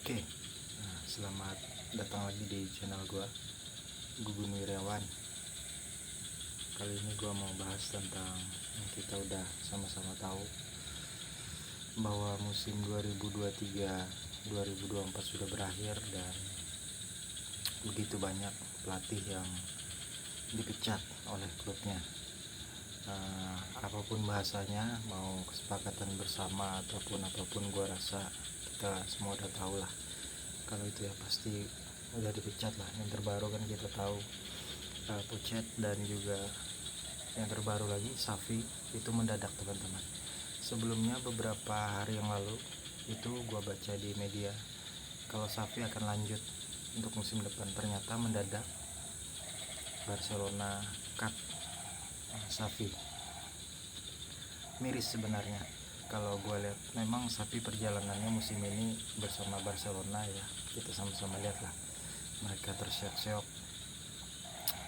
Oke, selamat datang lagi di channel Gugun Wiryawan. Kali ini gua mau bahas tentang yang kita udah sama-sama tahu bahwa musim 2023-2024 sudah berakhir dan begitu banyak pelatih yang dipecat oleh klubnya. Apapun bahasanya, mau kesepakatan bersama ataupun apapun, gua rasa kita semua udah tahu lah kalau itu ya pasti udah dipecat lah. Yang terbaru kan kita tahu Pucet, dan juga yang terbaru lagi Safi itu mendadak teman-teman. Sebelumnya beberapa hari yang lalu itu gua baca di media kalau Safi akan lanjut untuk musim depan, ternyata mendadak Barcelona cut Safi. Miris sebenarnya kalau gue lihat. Memang Safi perjalanannya musim ini bersama Barcelona ya, kita sama-sama lihat lah, mereka terseok-seok,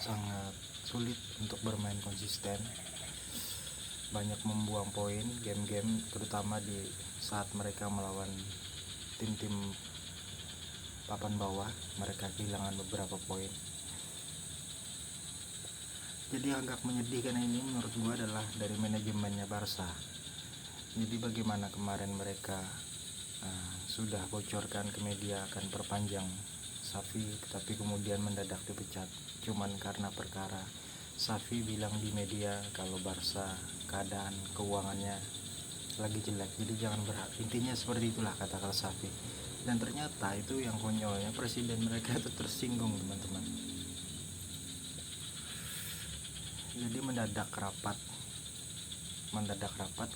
sangat sulit untuk bermain konsisten, banyak membuang poin game-game, terutama di saat mereka melawan tim-tim papan bawah. Mereka kehilangan beberapa poin. Jadi agak menyedihkan ini menurut gue adalah dari manajemennya Barca. Jadi bagaimana kemarin mereka sudah bocorkan ke media akan perpanjang Safi, tapi kemudian mendadak dipecat cuman karena perkara Safi bilang di media kalau Barca keadaan keuangannya lagi jelek, jadi jangan berharap. Intinya seperti itulah kata-kata Safi. Dan ternyata itu yang konyolnya, presiden mereka itu tersinggung teman-teman. Jadi mendadak rapat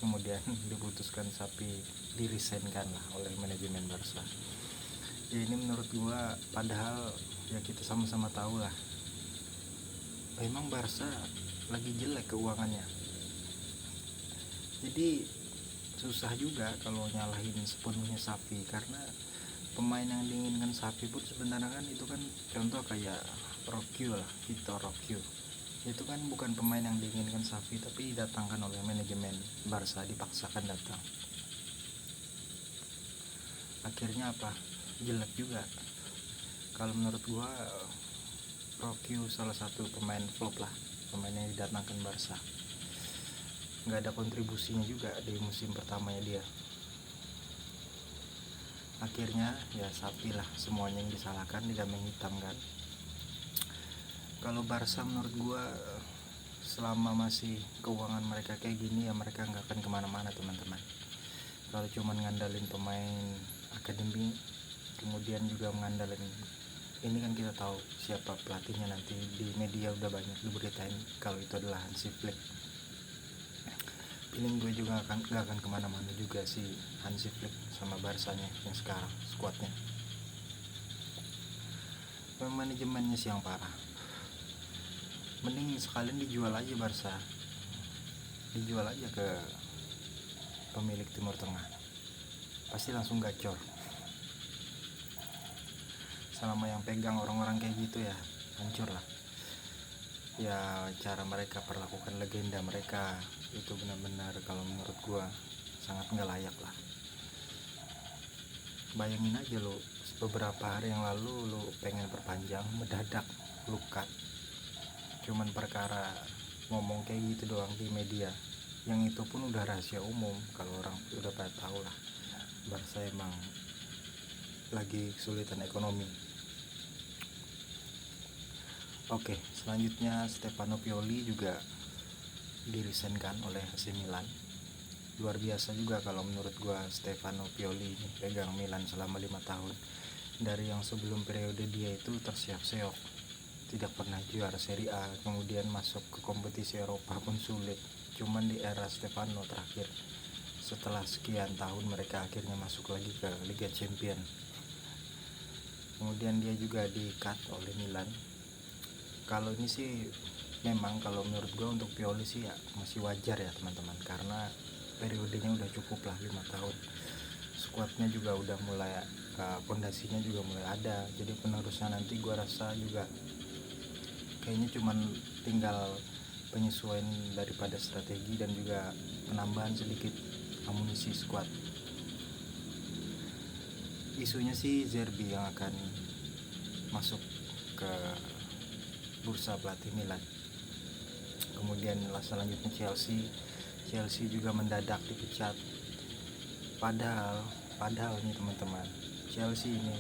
kemudian diputuskan Safi dirisenkan lah oleh manajemen Barca. Ya ini menurut gua, padahal ya kita sama-sama tahu lah memang Barca lagi jelek keuangannya. Jadi susah juga kalau nyalahin sepenuhnya Safi, karena pemain yang diinginkan Safi pun sebenarnya kan itu kan contoh kayak Roque lah, Vitor Roque. Itu kan bukan pemain yang diinginkan Safi, tapi didatangkan oleh manajemen Barca, dipaksakan datang. Akhirnya apa? Jelek juga. Kalau menurut gua Roque salah satu pemain flop lah, pemain yang didatangkan Barca. Nggak ada kontribusinya juga di musim pertamanya dia. Akhirnya ya Safi lah semuanya yang disalahkan, dikambing hitam kan. Kalau Barca menurut gua selama masih keuangan mereka kayak gini ya mereka nggak akan kemana-mana teman-teman. Kalau cuma ngandalin pemain akademi, kemudian juga mengandalin ini kan kita tahu siapa pelatihnya, nanti di media udah banyak diberitain kalau itu adalah Hansi Flick. Feeling gue juga gak akan kemana-mana juga si Hansi Flick sama Barsanya yang sekarang skuadnya. Manajemennya sih yang parah. Mending sekalian dijual aja Barca, dijual aja ke pemilik Timur Tengah, pasti langsung gacor. Selama yang pegang orang-orang kayak gitu ya hancur lah. Ya cara mereka perlakukan legenda mereka itu benar-benar kalau menurut gua sangat nggak layak lah. Bayangin aja lo, beberapa hari yang lalu lo pengen perpanjang, mendadak lu cut cuman perkara ngomong kayak gitu doang di media, yang itu pun udah rahasia umum kalau orang udah pada tahu lah Barca emang lagi kesulitan ekonomi. Oke, selanjutnya Stefano Pioli juga dirisenkan oleh AC Milan. Luar biasa juga kalau menurut gua Stefano Pioli ini pegang Milan selama 5 tahun. Dari yang sebelum periode dia itu terseok-seok, tidak pernah juara Serie A, kemudian masuk ke kompetisi Eropa pun sulit. Cuman di era Stefano terakhir, setelah sekian tahun mereka akhirnya masuk lagi ke Liga Champion. Kemudian dia juga di-cut oleh Milan. Kalau ini sih memang kalau menurut gue untuk Pioli sih ya masih wajar ya teman-teman, karena periodenya udah cukup lah 5 tahun. Skuadnya juga udah mulai, fondasinya juga mulai ada. Jadi penerusnya nanti gue rasa juga kayaknya cuman tinggal penyesuaian daripada strategi dan juga penambahan sedikit amunisi skuad. isunya sih Zerbi yang akan masuk ke bursa pelatih Milan. Kemudian selanjutnya Chelsea juga mendadak dipecat. Padahal nih teman-teman, Chelsea ini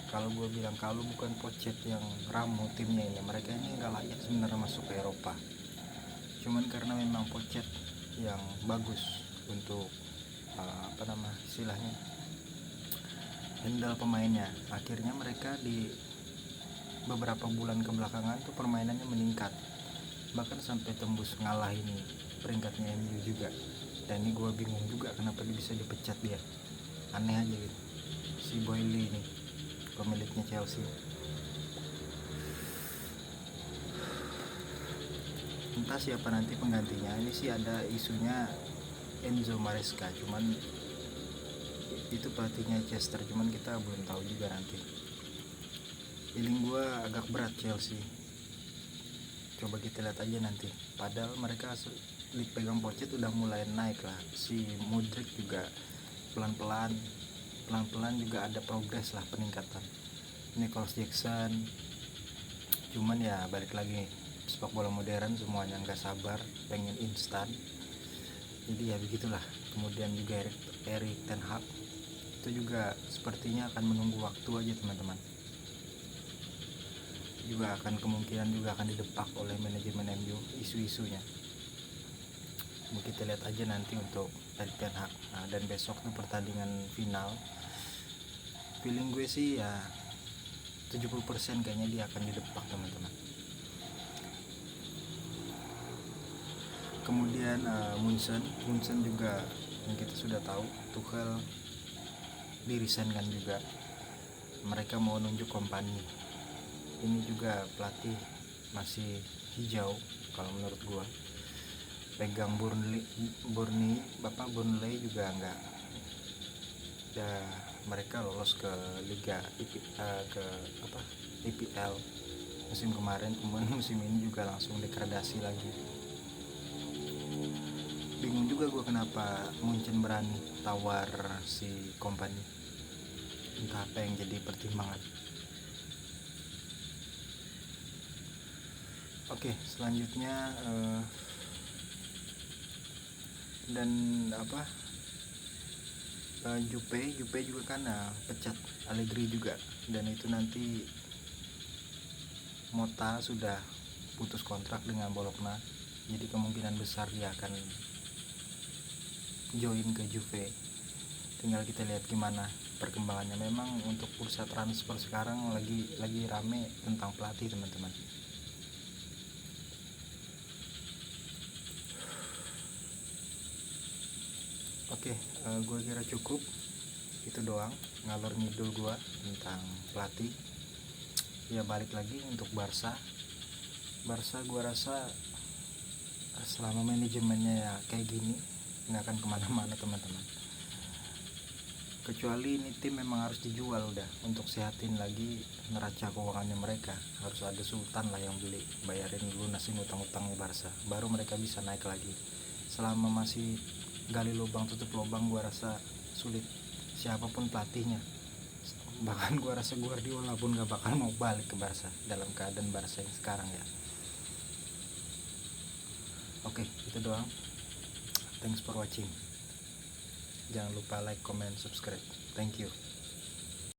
kalau gue bilang kalau bukan Pocket yang ramu timnya ini, mereka ini nggak layak sebenarnya masuk ke Eropa. Cuman karena memang Pocket yang bagus untuk istilahnya handle pemainnya, akhirnya mereka di beberapa bulan kebelakangan tuh permainannya meningkat, bahkan sampai tembus ngalahin peringkatnya MU juga. Dan ini gue bingung juga kenapa dia bisa dipecat dia, aneh aja gitu si Boyle ini, pemiliknya Chelsea. Entah siapa nanti penggantinya. Ini sih ada isunya Enzo Maresca, cuman itu pelatihnya Chester, cuman kita belum tahu juga nanti. Feeling gue agak berat Chelsea, coba kita lihat aja nanti. Padahal mereka dipegang Pocket udah mulai naik lah, si Modric juga pelan-pelan juga ada progres lah, peningkatan. Nicholas Jackson, cuman ya balik lagi, sepak bola modern semuanya nggak sabar, pengen instan, jadi ya begitulah. Kemudian juga Erik ten Hag itu juga sepertinya akan menunggu waktu aja teman-teman, juga akan kemungkinan juga akan didepak oleh manajemen MU isu-isunya. Kita lihat aja nanti untuk Erik ten Hag. Dan besok tuh pertandingan final, feeling gue sih ya 70% kayaknya dia akan didepak teman-teman. Kemudian Munchen juga yang kita sudah tahu, Tuchel dirisenkan juga, mereka mau nunjuk Kompany. Ini juga pelatih masih hijau kalau menurut gua. Pegang Burnley juga enggak ya, mereka lolos ke Liga IPL musim kemarin, kemudian musim ini juga langsung degradasi lagi. Bingung juga gue kenapa Munchen berani tawar si Kompany, entah apa yang jadi pertimbangan. Oke, selanjutnya Jupe juga kan pecat Allegri juga, dan itu nanti Mota sudah putus kontrak dengan Bologna, jadi kemungkinan besar dia akan join ke Juve. Tinggal kita lihat gimana perkembangannya. Memang untuk bursa transfer sekarang lagi rame tentang pelatih teman-teman. Oke, gue kira cukup itu doang ngalor ngidul gue tentang pelatih. Ya balik lagi untuk Barca gue rasa selama manajemennya ya kayak gini nggak akan kemana-mana teman-teman, kecuali ini tim memang harus dijual udah untuk sehatin lagi neraca keuangannya mereka. Harus ada sultan lah yang beli, bayarin lunasin utang-utangnya Barca, baru mereka bisa naik lagi. Selama masih gali lubang tutup lubang, gua rasa sulit siapapun pelatihnya. Bahkan gua rasa Guardiola pun gak bakal mau balik ke Barca dalam keadaan Barca yang sekarang ya. Oke, itu doang. Thanks for watching. Jangan lupa like, comment, subscribe. Thank you.